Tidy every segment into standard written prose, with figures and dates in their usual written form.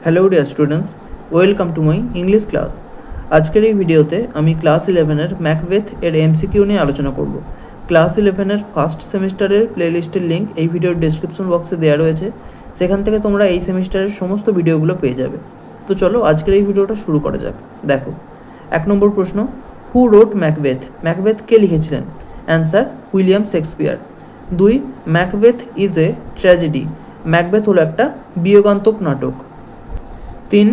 Hello dear students, welcome to my English class. আজকের এই ভিডিওতে আমি ক্লাস 11-এর ম্যাকবেথ এর এমসিকিউ নিয়ে আলোচনা করব। ক্লাস 11-এর ফার্স্ট সেমিস্টারের প্লেলিস্টের লিঙ্ক এই ভিডিওর ডেসক্রিপশন বক্সে দেওয়া রয়েছে, সেখান থেকে তোমরা এই সেমিস্টারের সমস্ত ভিডিওগুলো পেয়ে যাবে। তো চলো আজকের এই ভিডিওটা শুরু করা যাক। দেখো, 1 নম্বর প্রশ্ন, হু রোট ম্যাকবেথ? ম্যাকবেথ কে লিখেছিলেন? Answer, William Shakespeare. 2, Macbeth is a tragedy. Macbeth হলো একটা বিয়োগান্তক নাটক। 3,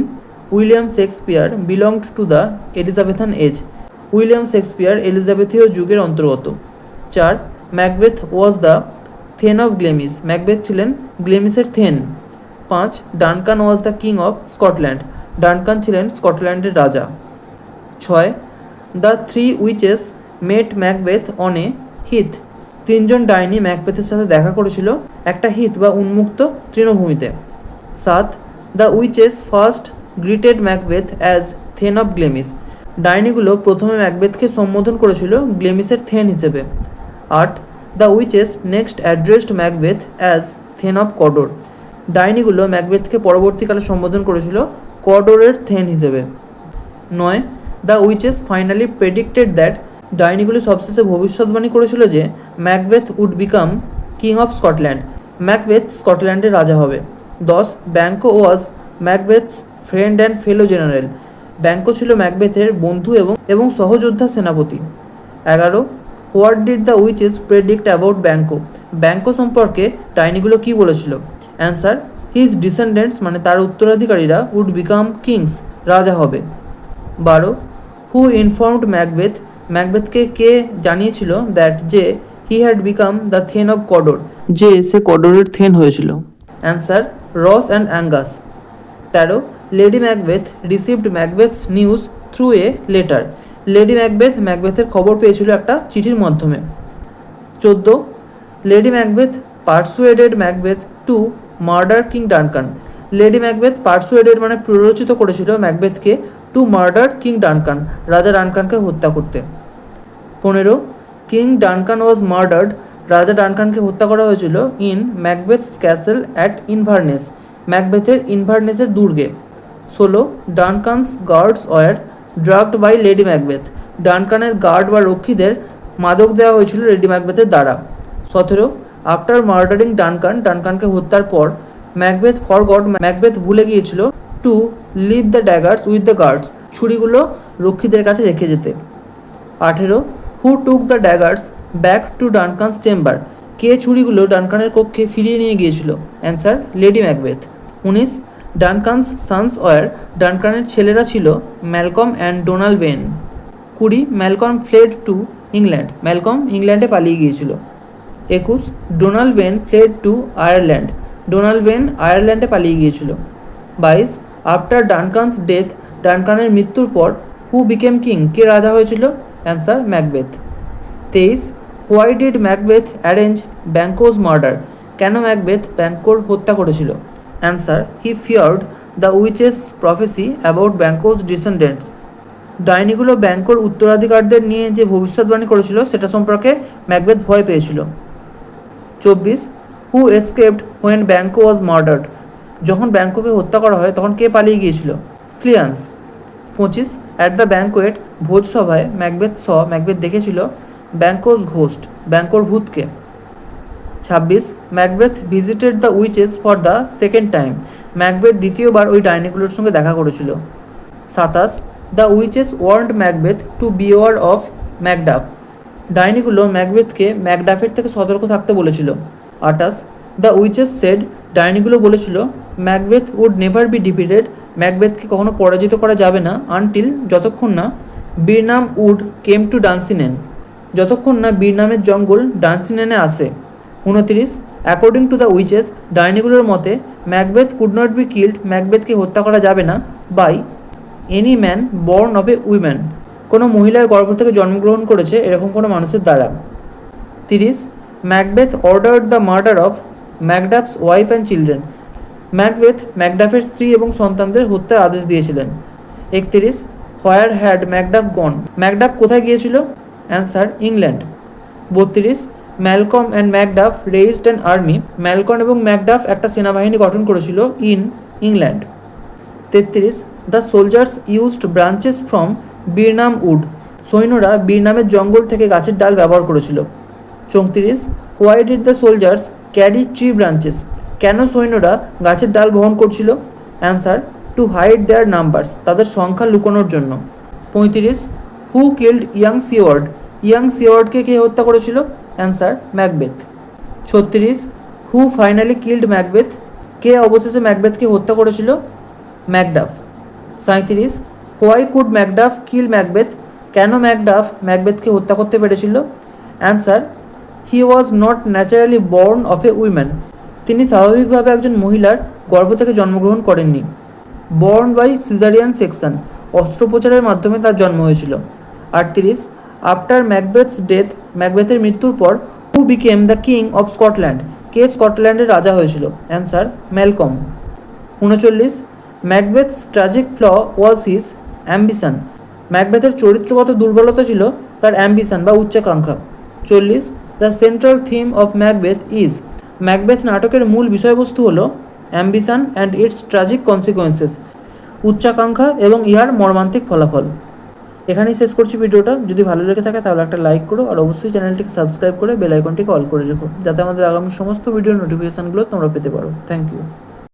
William Shakespeare belonged to the Elizabethan age. William Shakespeare এলিজাবেথীয় যুগের অন্তর্গত। 4, Macbeth was the thane of Glamis. Macbeth ছিলেন গ্লেমিসের thane. 5, Duncan was the king of Scotland. Duncan ছিলেন স্কটল্যান্ডের রাজা। 6, the 3 witches met Macbeth on a heath. 3জন ডাইনি ম্যাকবেথের সাথে দেখা করেছিল একটা হিথ বা উন্মুক্ত তৃণভূমিতে। 7, the witches first greeted Macbeth as thane of Glamis. ডাইনিগুলো প্রথমে ম্যাকবেথকে সম্বোধন করেছিল গ্লেমিসের থেন হিসেবে। 8, the witches next addressed Macbeth as thane of Cawdor. ডাইনিগুলো ম্যাকবেথকে পরবর্তীকালে সম্বোধন করেছিল কডোরের থেন হিসেবে। 9, the witches finally predicted that. ডাইনিগুলি সবশেষে ভবিষ্যৎবাণী করেছিল যে Macbeth would become king of Scotland. Macbeth স্কটল্যান্ডের রাজা হবে। 10, Banquo was Macbeth's friend and fellow general. Banquo ছিল ম্যাকবেথের বন্ধু এবং সহযোদ্ধা সেনাপতি। 11, what did the witches predict about Banquo? Banquo সম্পর্কে ডাইনিগুলো কী বলেছিল? অ্যান্সার, হিজ ডিসেন্ডেন্টস মানে তার উত্তরাধিকারীরা উড বিকাম কিংস, রাজা হবে। 12, হু ইনফর্মড ম্যাকবেথ? ম্যাকবেথকে কে জানিয়েছিল দ্যাট যে he had become the thane of Cawdor, যে সে কডোরের থেন হয়েছিল? Answer, Ross and Angus. 13, Lady Macbeth received Macbeth's news through a letter. Lady Macbeth ম্যাকবেথের খবর পেয়েছিল একটা চিঠির মাধ্যমে। 14, Lady Macbeth persuaded Macbeth to murder King Duncan. Lady Macbeth persuaded মানে প্ররোচিত করেছিল ম্যাকবেথকে টু মার্ডার কিং ডানকান, রাজা ডানকানকে হত্যা করতে। 15, কিং ডানকান ওয়াজ মার্ডার্ড। রাজা ডানকানকে হত্যা করা হয়েছিল in Macbeth's castle at Inverness. ম্যাকবেথের ইনভারনেসের দুর্গে। 16, Duncan's guards were drugged by Lady Macbeth. ডানকানের গার্ড বা রক্ষীদের মাদক দেওয়া হয়েছিল লেডি ম্যাকবেথের দ্বারা। 17, আফটার মার্ডারিং ডানকান, ডানকানকে হত্যার পর ম্যাকবেথ ফরগট, ম্যাকবেথ ভুলে গিয়েছিল to leave the daggers with the guards, ছুরিগুলো রক্ষীদের কাছে রেখে যেতে। 18, who took the daggers back to Duncan's chamber. কে ছুরিগুলো ডানকানের কক্ষে ফিরিয়ে নিয়ে গিয়েছিল? Answer, Lady Macbeth. 19, Duncan's sons were. ডানকানের ছেলেরা ছিল Malcolm and Donalbain. 20, Malcolm fled to England. Malcolm ইংল্যান্ডে পালিয়ে গিয়েছিল। 21, Donalbain fled to Ireland. Donalbain আয়ারল্যান্ডে পালিয়ে গিয়েছিল। 22, আফটার ডানকানস ডেথ। ডানকানের মৃত্যুর পর হু বিকেম কিং? কে রাজা হয়েছিল? Answer, Macbeth. 23, why did Macbeth arrange Banquo's murder? কেন ম্যাকবেথ ব্যাঙ্কোর হত্যা করেছিল? Answer, he feared the witches prophecy about Banquo's descendants. ডাইনিগুলো ব্যাঙ্কোর উত্তরাধিকারদের নিয়ে যে ভবিষ্যৎবাণী করেছিল সেটা সম্পর্কে ম্যাকবেথ ভয় পেয়েছিল। 24, who escaped when Banquo was murdered? যখন ব্যাঙ্কোকে হত্যা করা হয় তখন কে পালিয়ে গিয়েছিল? ফ্লিয়ান্স। 25, অ্যাট দ্য ব্যাঙ্কোয়েট, ভোজসভায় ম্যাকবেথ দেখেছিল ব্যাঙ্কোজ ঘোস্ট, ব্যাঙ্কোর ভূতকে। 26, Macbeth visited the witches for the second time. Macbeth দ্বিতীয়বার ওই ডাইনিগুলোর সঙ্গে দেখা করেছিল। 27, the witches warned Macbeth to beware of Macduff. ডাইনিগুলো ম্যাকবেথকে ম্যাকডাফের থেকে সতর্ক থাকতে বলেছিল। 28, দ্য উইচেস সেড। ডাইনিগুলো বলেছিল Macbeth would never be defeated. ম্যাকবেথকে কখনো পরাজিত করা যাবে না আনটিল, যতক্ষণ না বীরনাম উড কেম টু ডান্সিনেন, যতক্ষণ না বীরনামের জঙ্গল ডান্সিনেনে আসে। 29, অ্যাকর্ডিং টু দ্য উইচেস। ডাইনিগুলোর মতে Macbeth could not be killed. ম্যাকবেথকে হত্যা করা যাবে না by any man born of a woman. কোনো মহিলার গর্ভ থেকে জন্মগ্রহণ করেছে এরকম কোনো মানুষের দ্বারা। 30, Macbeth ordered the murder of Macduff's wife and children. Macbeth ম্যাকডাফের স্ত্রী এবং সন্তানদের হত্যার আদেশ দিয়েছিলেন। 31, where had Macduff gone? Macduff কোথায় গিয়েছিল? Answer, England. 32, Malcolm and Macduff raised an army. Malcolm এবং ম্যাকডাফ একটা সেনাবাহিনী গঠন করেছিল in England. 33. The soldiers used branches from Birnam wood, সৈন্যরা বিরনামের জঙ্গল থেকে গাছের ডাল ব্যবহার করেছিল। 34. Why did the soldiers carry tree branches, কেন সৈন্যরা গাছের ডাল বহন করছিল? Answer, to hide their numbers, তাদের সংখ্যা লুকোনোর জন্য। 35. Who killed young Siward, young সিওয়ার্ডকে কে হত্যা করেছিল? Answer, Macbeth. 36. Who finally killed Macbeth, কে অবশেষে ম্যাকবেথকে হত্যা করেছিল? Macduff. 37. Why could Macduff kill Macbeth, কেন ম্যাকডাফ ম্যাকবেথকে হত্যা করতে পেরেছিল? Answer, he was not naturally born of a woman, তিনি স্বাভাবিকভাবে একজন মহিলার গর্ভ থেকে জন্মগ্রহণ করেননি। বর্ন বাই সিজারিয়ান সেকশন, অস্ত্রোপচারের মাধ্যমে তার জন্ম হয়েছিল। 38. আফটার ম্যাকবেথস ডেথ, ম্যাকবেথের মৃত্যুর পর who became the king of Scotland, কে স্কটল্যান্ডের রাজা হয়েছিল? Answer, Malcolm. 39. Macbeth's tragic flaw was his ambition, ম্যাকবেথের চরিত্রগত দুর্বলতা ছিল তার অ্যাম্বিশন বা উচ্চাকাঙ্ক্ষা। 40. The central theme of Macbeth is, Macbeth নাটকের মূল বিষয়বস্তু হল ambition and its tragic consequences, উচ্চাকাঙ্ক্ষা এবং ইহার মর্মান্তিক ফলাফল। এখানেই শেষ করছি ভিডিওটা। যদি ভালো লেগে থাকে তাহলে একটা লাইক করো, আর অবশ্যই চ্যানেলটিকে সাবস্ক্রাইব করে বেল আইকনটিকে অল করে রেখো, যাতে আমাদের আগামী সমস্ত ভিডিওর নোটিফিকেশানগুলো তোমরা পেতে পারো। Thank you.